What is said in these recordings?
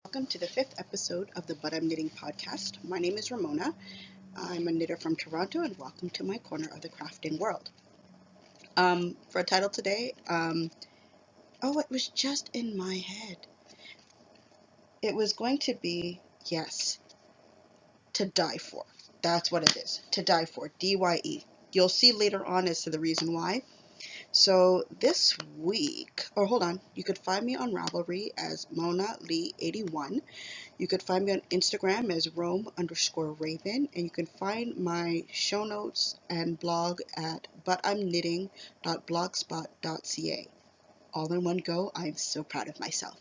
Welcome to the 5th episode of the But I'm Knitting podcast. My name is Ramona. I'm a knitter from Toronto, and welcome to my corner of the crafting world. For a title today, it was just in my head. It was going to be, yes, to die for. That's what it is, to die for, D-Y-E. You'll see later on as to the reason why. So this week, you could find me on Ravelry as Mona Lee 81. You could find me on Instagram as Rome_Raven, and you can find my show notes and blog at butimknitting.blogspot.ca. All in one go. I'm so proud of myself.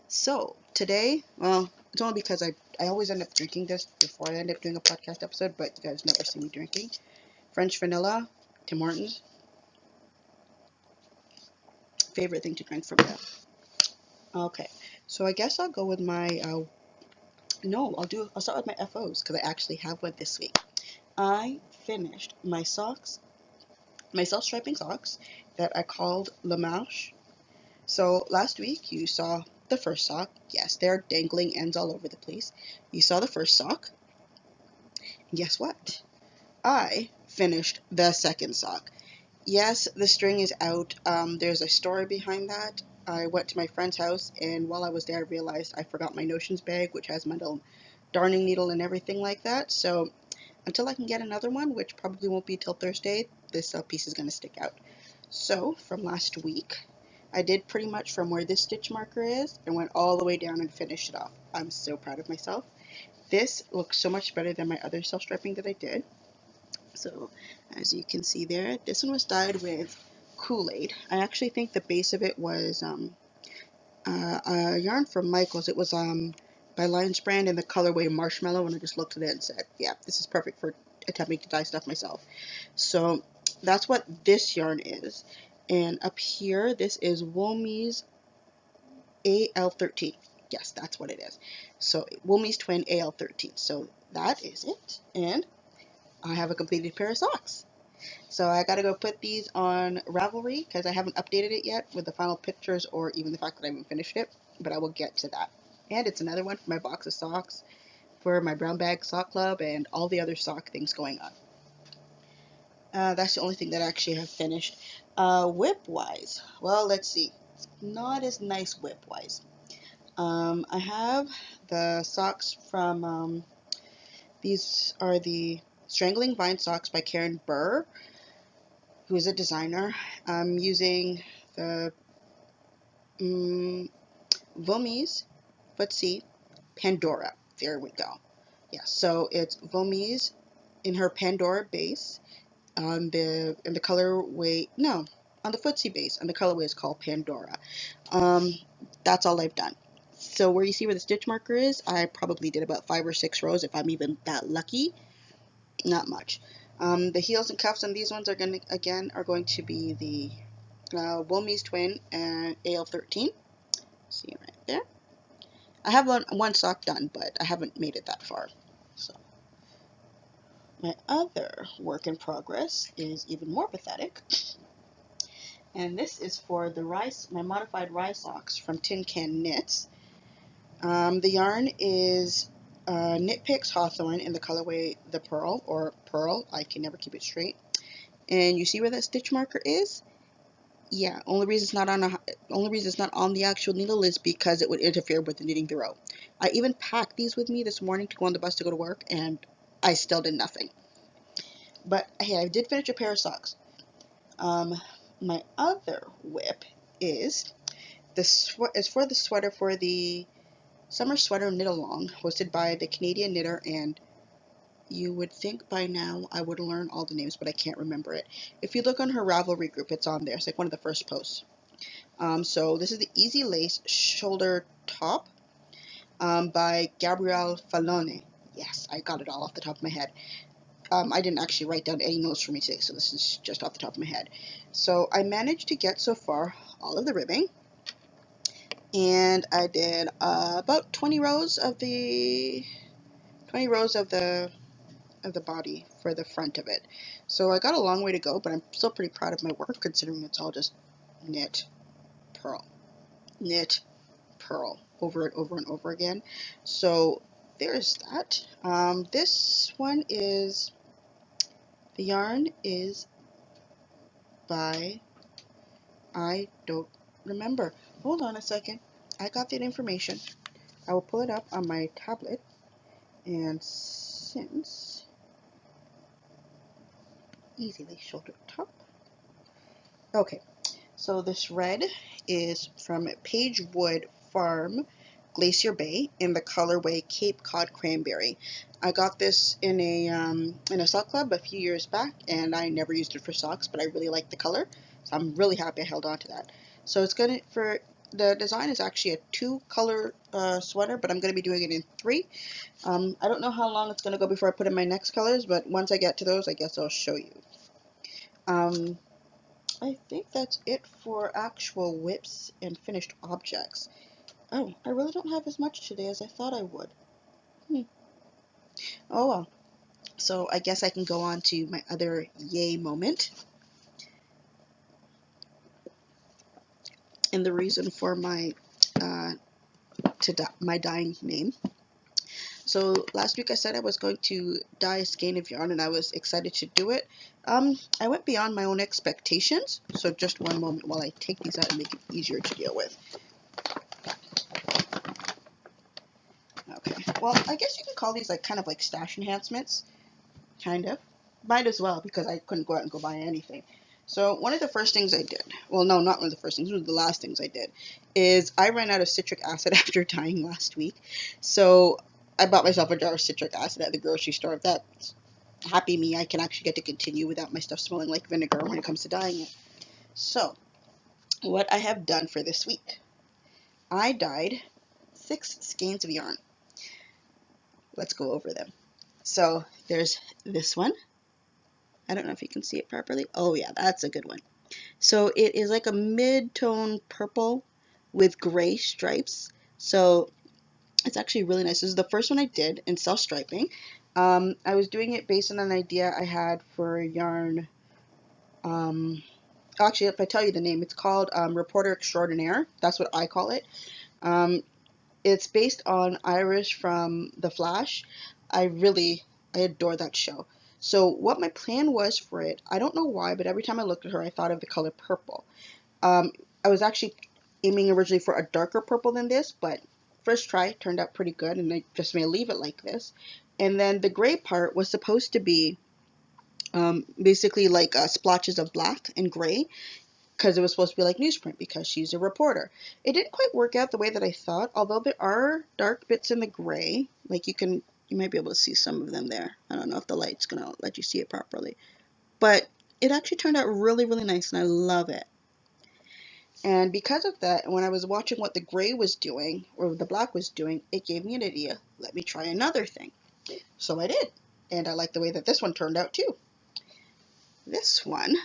So today, it's only because I always end up drinking this before I end up doing a podcast episode, but you guys never see me drinking. French vanilla, Tim Hortons. Favorite thing to drink from there. Okay, so I guess I'll go with my, I'll start with my FOs, because I actually have one this week. I finished my socks, my self-striping socks that I called La Marche. So last week you saw the first sock. Yes, there are dangling ends all over the place. You saw the first sock. And guess what? I finished the second sock. Yes, the string is out. There's a story behind that. I went to my friend's house, and while I was there, I realized I forgot my notions bag, which has my little darning needle and everything like that. So until I can get another one, which probably won't be till Thursday, this piece is going to stick out. So from last week, I did pretty much from where this stitch marker is and went all the way down and finished it off. I'm so proud of myself. This looks so much better than my other self-striping that I did. So as you can see there, this one was dyed with Kool-Aid. I actually think the base of it was a yarn from Michaels. It was by Lion's Brand in the colorway Marshmallow, and I just looked at it and said, yeah, this is perfect for attempting to dye stuff myself. So that's what this yarn is. And up here, this is Woolme's AL13. Yes, that's what it is. So Woolme's Twin AL13. So that is it. And I have a completed pair of socks. So I gotta go put these on Ravelry because I haven't updated it yet with the final pictures or even the fact that I haven't finished it, but I will get to that. And it's another one for my box of socks, for my brown bag sock club, and all the other sock things going on. That's the only thing that I actually have finished. Whip-wise, well, let's see. It's not as nice whip-wise. I have the socks from, these are the Strangling Vine socks by Karen Burr, who is a designer. I'm using the Vomise Footsie Pandora. There we go. Yeah, so it's Vomise in her Pandora base on the colorway. No, on the Footsie base, and the colorway is called Pandora. That's all I've done. So where you see where the stitch marker is, I probably did about 5 or 6 rows if I'm even that lucky. Not much. The heels and cuffs on these ones are going to be the Woolme's Twin and AL13. See it right there. I have one sock done, but I haven't made it that far. So my other work in progress is even more pathetic. And this is for the my modified rye socks from Tin Can Knits. The yarn is Knit Picks Hawthorne in the colorway the Pearl. I can never keep it straight. And you see where that stitch marker is? Yeah, only reason it's not on the actual needle is because it would interfere with the knitting the row. I even packed these with me this morning to go on the bus to go to work, and I still did nothing. But hey, I did finish a pair of socks. My other whip is for the sweater for the Summer Sweater Knit Along, hosted by the Canadian knitter, and you would think by now I would learn all the names, but I can't remember it. If you look on her Ravelry group, it's on there. It's like one of the first posts. So this is the Easy Lace Shoulder Top by Gabrielle Falone. Yes, I got it all off the top of my head. I didn't actually write down any notes for me today, so this is just off the top of my head. So I managed to get so far all of the ribbing, and I did about 20 rows of the body for the front of it. So I got a long way to go, but I'm still pretty proud of my work considering it's all just knit, purl, knit, purl. over and over and over again. So there's that. This one is, the yarn is by, I don't remember. Hold on a second. I got that information. I will pull it up on my tablet. And since easy lace shoulder top. Okay, so this red is from Pagewood Farm, Glacier Bay, in the colorway Cape Cod Cranberry. I got this in a sock club a few years back, and I never used it for socks, but I really like the color, so I'm really happy I held on to that. So it's gonna, for the design is actually a 2-color sweater, but I'm gonna be doing it in 3. I don't know how long it's gonna go before I put in my next colors, but once I get to those, I guess I'll show you. I think that's it for actual whips and finished objects. Oh, I really don't have as much today as I thought I would. Oh well. So I guess I can go on to my other yay moment. And the reason for my my dyeing name. So last week I said I was going to dye a skein of yarn, and I was excited to do it. I went beyond my own expectations. So just one moment while I take these out and make it easier to deal with. Okay, well, I guess you can call these like kind of like stash enhancements. Kind of. Might as well, because I couldn't go out and go buy anything. So one of the first things I did, well, no, not one of the first things, one of the last things I did, is I ran out of citric acid after dyeing last week. So I bought myself a jar of citric acid at the grocery store. That's happy me. I can actually get to continue without my stuff smelling like vinegar when it comes to dyeing it. So what I have done for this week, I dyed 6 skeins of yarn. Let's go over them. So there's this one. I don't know if you can see it properly. Oh yeah, that's a good one. So it is like a mid-tone purple with gray stripes. So it's actually really nice. This is the first one I did in self-striping. I was doing it based on an idea I had for yarn. Actually, if I tell you the name, it's called Reporter Extraordinaire. That's what I call it. It's based on Iris from The Flash. I adore that show. So what my plan was for it, I don't know why, but every time I looked at her, I thought of the color purple. I was actually aiming originally for a darker purple than this, but first try turned out pretty good, and I just may leave it like this. And then the gray part was supposed to be basically like splotches of black and gray, because it was supposed to be like newsprint, because she's a reporter. It didn't quite work out the way that I thought, although there are dark bits in the gray. Like you might be able to see some of them there. I don't know if the light's gonna let you see it properly. But it actually turned out really, really nice, and I love it. And because of that, when I was watching what the gray was doing, or the black was doing, it gave me an idea. Let me try another thing. So I did. And I like the way that this one turned out too. This one,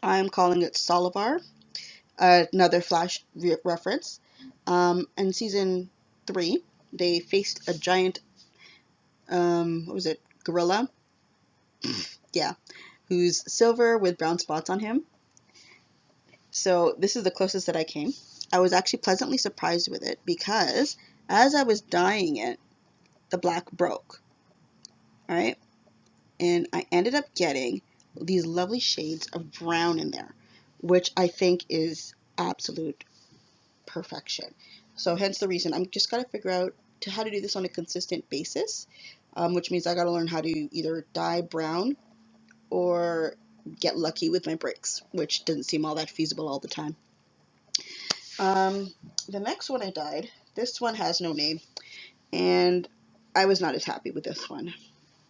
I'm calling it Solivar. Another Flash reference. In season 3, they faced a giant, what was it, gorilla? Yeah, who's silver with brown spots on him. So this is the closest that I came. I was actually pleasantly surprised with it, because as I was dyeing it, the black broke. Alright? And I ended up getting these lovely shades of brown in there, which I think is absolute perfection. So hence the reason I'm just gotta figure out how to do this on a consistent basis, which means I gotta learn how to either dye brown or get lucky with my breaks, which doesn't seem all that feasible all the time. The next one I dyed, this one has no name, and I was not as happy with this one.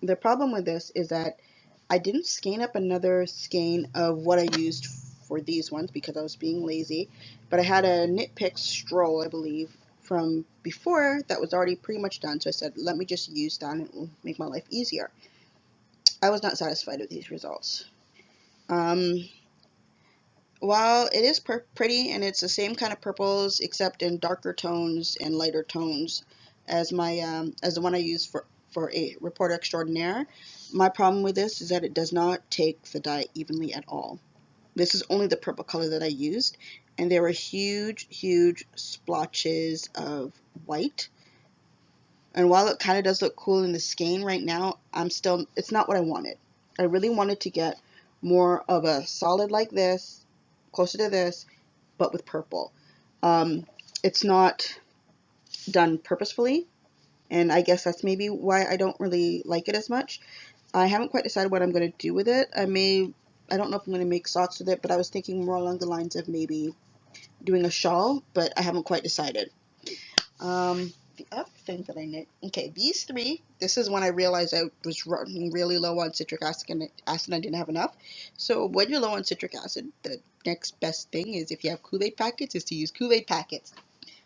The problem with this is that I didn't skein up another skein of what I used for these ones because I was being lazy, but I had a Knit Picks stroll, I believe, from before that was already pretty much done, so I said, let me just use that and it will make my life easier. I was not satisfied with these results. While it is pretty, and it's the same kind of purples except in darker tones and lighter tones as my as the one I use for a Reporter Extraordinaire, my problem with this is that it does not take the dye evenly at all. This is only the purple color that I used, and there were huge splotches of white. And while it kind of does look cool in the skein right now, it's not what I wanted. I really wanted to get more of a solid like this, closer to this, but with purple. It's not done purposefully, and I guess that's maybe why I don't really like it as much. I haven't quite decided what I'm going to do with it. I don't know if I'm going to make socks with it, but I was thinking more along the lines of maybe doing a shawl, but I haven't quite decided. The other thing that I knit, okay, these three, this is when I realized I was running really low on citric acid and I didn't have enough. So when you're low on citric acid, the next best thing is, if you have Kool-Aid packets, is to use Kool-Aid packets.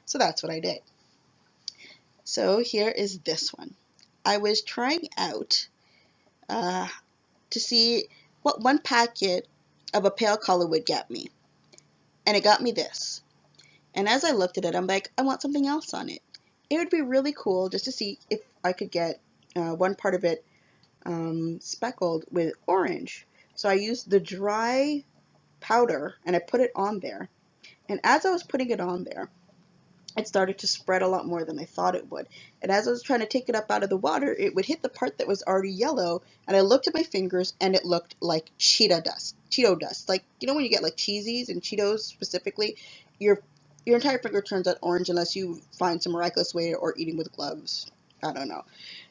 So that's what I did. So here is this one. I was trying out to see what one packet of a pale color would get me. And it got me this. And as I looked at it, I'm like, I want something else on it. It would be really cool just to see if I could get one part of it speckled with orange. So I used the dry powder and I put it on there. And as I was putting it on there, it started to spread a lot more than I thought it would. And as I was trying to take it up out of the water, it would hit the part that was already yellow, and I looked at my fingers and it looked like Cheeto dust. Like, you know when you get like Cheezies and Cheetos specifically, your entire finger turns out orange unless you find some miraculous way, or eating with gloves. I don't know.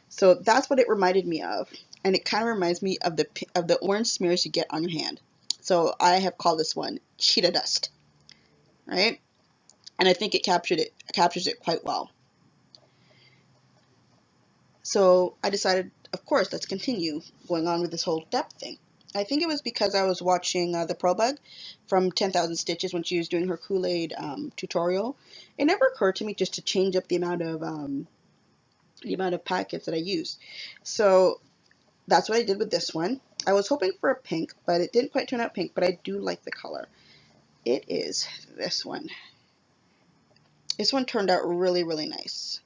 So that's what it reminded me of, and it kind of reminds me of the orange smears you get on your hand. So I have called this one Cheeto dust, right? And I think it captures it quite well. So I decided, of course, let's continue going on with this whole depth thing. I think it was because I was watching the Pro Bug from 10,000 Stitches when she was doing her Kool-Aid tutorial. It never occurred to me just to change up the amount of packets that I use. So that's what I did with this one. I was hoping for a pink, but it didn't quite turn out pink, but I do like the color. It is this one. This one turned out really nice.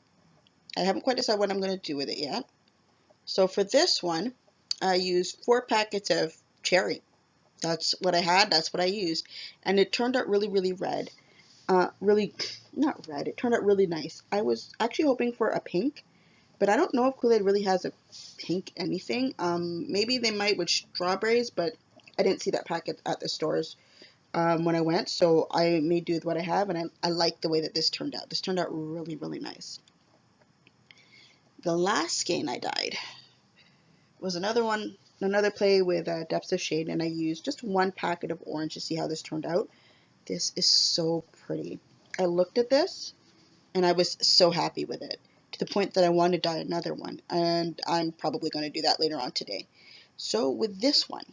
I haven't quite decided what I'm going to do with it yet. So for this one, I used 4 packets of cherry. That's what I had, that's what I used. And it turned out really red. Not red, it turned out really nice. I was actually hoping for a pink, but I don't know if Kool-Aid really has a pink anything. Maybe they might with strawberries, but I didn't see that packet at the stores when I went, so I made do with what I have, and I like the way that this turned out. This turned out really nice. The last skein I dyed was another play with depths of shade, and I used just 1 packet of orange to see how this turned out. This is so pretty. I looked at this, and I was so happy with it, to the point that I wanted to dye another one, and I'm probably going to do that later on today. So with this one,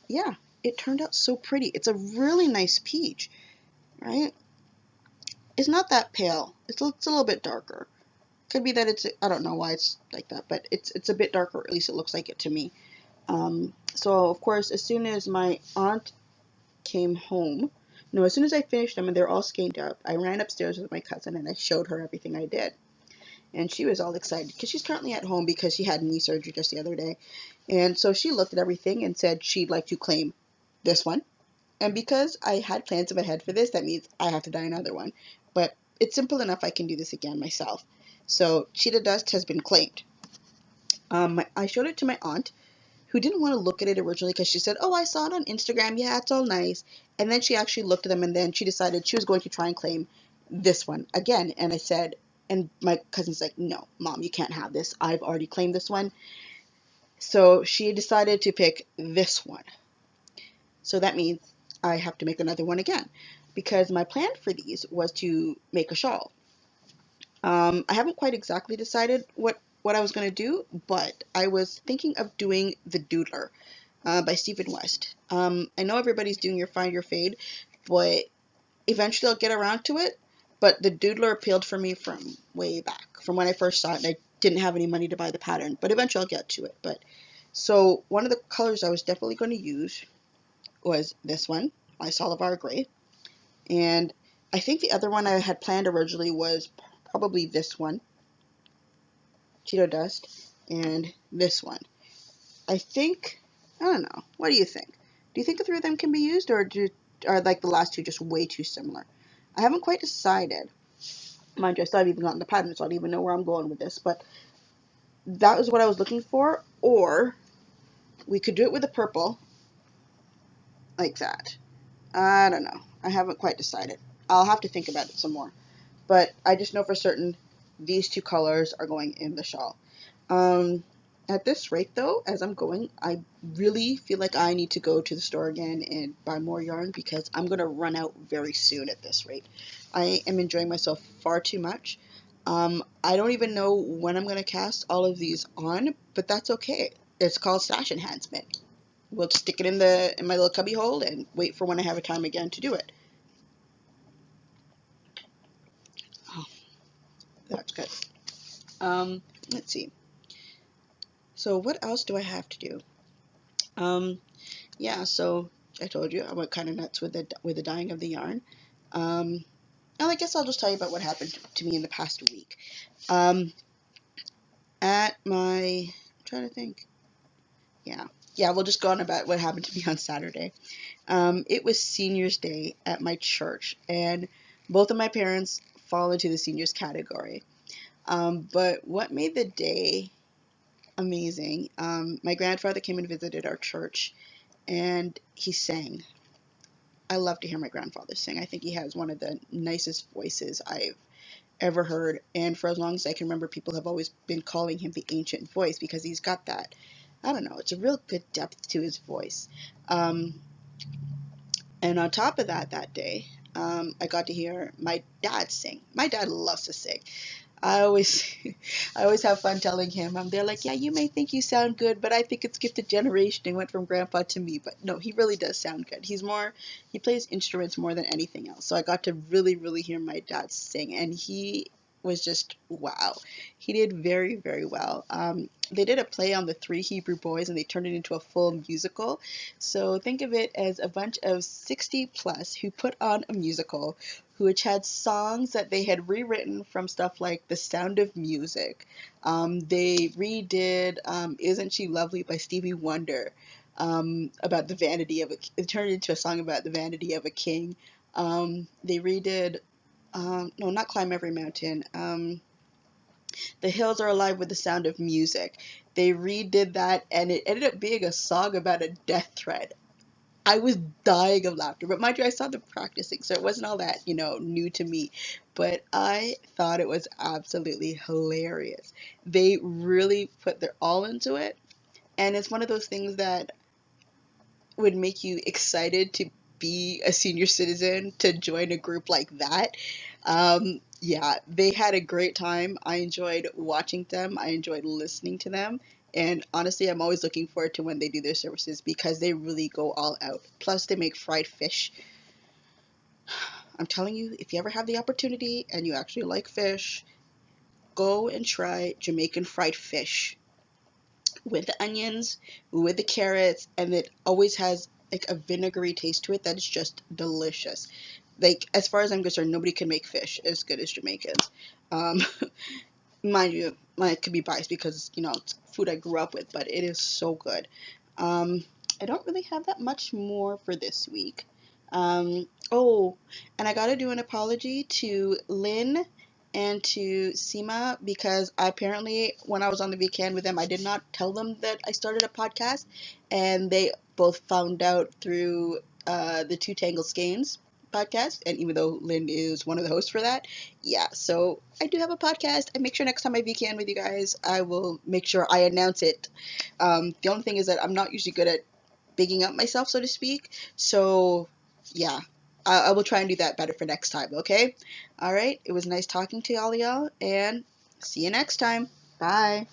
yeah, it turned out so pretty. It's a really nice peach, right? It's not that pale. It's a little bit darker. Could be that I don't know why it's like that, but it's a bit darker, or at least it looks like it to me. So of course, as soon as my aunt came home, no, as soon as I finished them and they're all skeined up, I ran upstairs with my cousin and I showed her everything I did. And she was all excited because she's currently at home because she had knee surgery just the other day. And so she looked at everything and said she'd like to claim this one. And because I had plans in my head for this, that means I have to dye another one. But it's simple enough, I can do this again myself. So Cheetah Dust has been claimed. I showed it to my aunt, who didn't want to look at it originally because she said, oh, I saw it on Instagram. Yeah, it's all nice. And then she actually looked at them, and then she decided she was going to try and claim this one again. And I said, and my cousin's like, no, Mom, you can't have this. I've already claimed this one. So she decided to pick this one. So that means I have to make another one again, because my plan for these was to make a shawl. I haven't quite exactly decided what I was going to do, but I was thinking of doing The Doodler by Stephen West. I know everybody's doing your Find Your Fade, but eventually I'll get around to it. But The Doodler appealed for me from way back, from when I first saw it, and I didn't have any money to buy the pattern, but eventually I'll get to it. But so one of the colors I was definitely going to use was this one, my Solivar Gray, and I think the other one I had planned originally was probably this one, Cheeto Dust, and this one. I don't know. What do you think? Do you think the 3 of them can be used, or are like the last two just way too similar. I haven't quite decided. Mind you, I still haven't even gotten the pattern, so I don't even know where I'm going with this, but that was what I was looking for. Or we could do it with the purple, like that. I don't know. I haven't quite decided. I'll have to think about it some more. But I just know for certain these two colors are going in the shawl. Um, at this rate, though, as I'm going, I really feel like I need to go to the store again and buy more yarn because I'm going to run out very soon at this rate. I am enjoying myself far too much. I don't even know when I'm going to cast all of these on, but that's okay. It's called stash enhancement. We'll stick it in my little cubby hole and wait for when I have a time again to do it. Oh, that's good. Let's see. So what else do I have to do? Yeah, so I told you I went kind of nuts with the dyeing of the yarn. And I guess I'll just tell you about what happened to me in the past week. Um, at my, I'm trying to think. Yeah, we'll just go on about what happened to me on Saturday. It was Seniors Day at my church, and both of my parents fall into the seniors category. But what made the day amazing, my grandfather came and visited our church, and he sang. I love to hear my grandfather sing. I think he has one of the nicest voices I've ever heard, and for as long as I can remember, people have always been calling him the ancient voice because he's got that, I don't know, it's a real good depth to his voice. And on top of that, that day, I got to hear my dad sing. My dad loves to sing. I always, I always have fun telling him. They're like, yeah, you may think you sound good, but I think it's gifted generation. It went from grandpa to me, but no, he really does sound good. He plays instruments more than anything else. So I got to really, really hear my dad sing, and he was just wow. He did very, very well. They did a play on the Three Hebrew Boys, and they turned it into a full musical. So think of it as a bunch of 60 plus who put on a musical, which had songs that they had rewritten from stuff like The Sound of Music. They redid Isn't She Lovely by Stevie Wonder, about the vanity of it turned into a song about the vanity of a king. They redid, no, not Climb Every Mountain. The Hills Are Alive with the Sound of Music. They redid that, and it ended up being a song about a death threat. I was dying of laughter, but mind you, I saw them practicing, so it wasn't all that, new to me. But I thought it was absolutely hilarious. They really put their all into it, and it's one of those things that would make you excited to be a senior citizen, to join a group like that. Yeah, they had a great time. I enjoyed watching them. I enjoyed listening to them. And honestly, I'm always looking forward to when they do their services because they really go all out. Plus, they make fried fish. I'm telling you, if you ever have the opportunity and you actually like fish, go and try Jamaican fried fish with the onions, with the carrots, and it always has like a vinegary taste to it that is just delicious. Like, as far as I'm concerned, nobody can make fish as good as Jamaicans. Um, mind you, I could be biased because, it's food I grew up with, but it is so good. Um, I don't really have that much more for this week. Oh, and I gotta do an apology to Lynn and to Seema because apparently when I was on the weekend with them, I did not tell them that I started a podcast, and they both found out through the Two Tangled Skeins podcast, and even though Lynn is one of the hosts for that, yeah, so I do have a podcast. I make sure next time I VCan with you guys, I will make sure I announce it. The only thing is that I'm not usually good at bigging up myself, so to speak, so yeah, I will try and do that better for next time, okay? All right, it was nice talking to all y'all, and see you next time. Bye.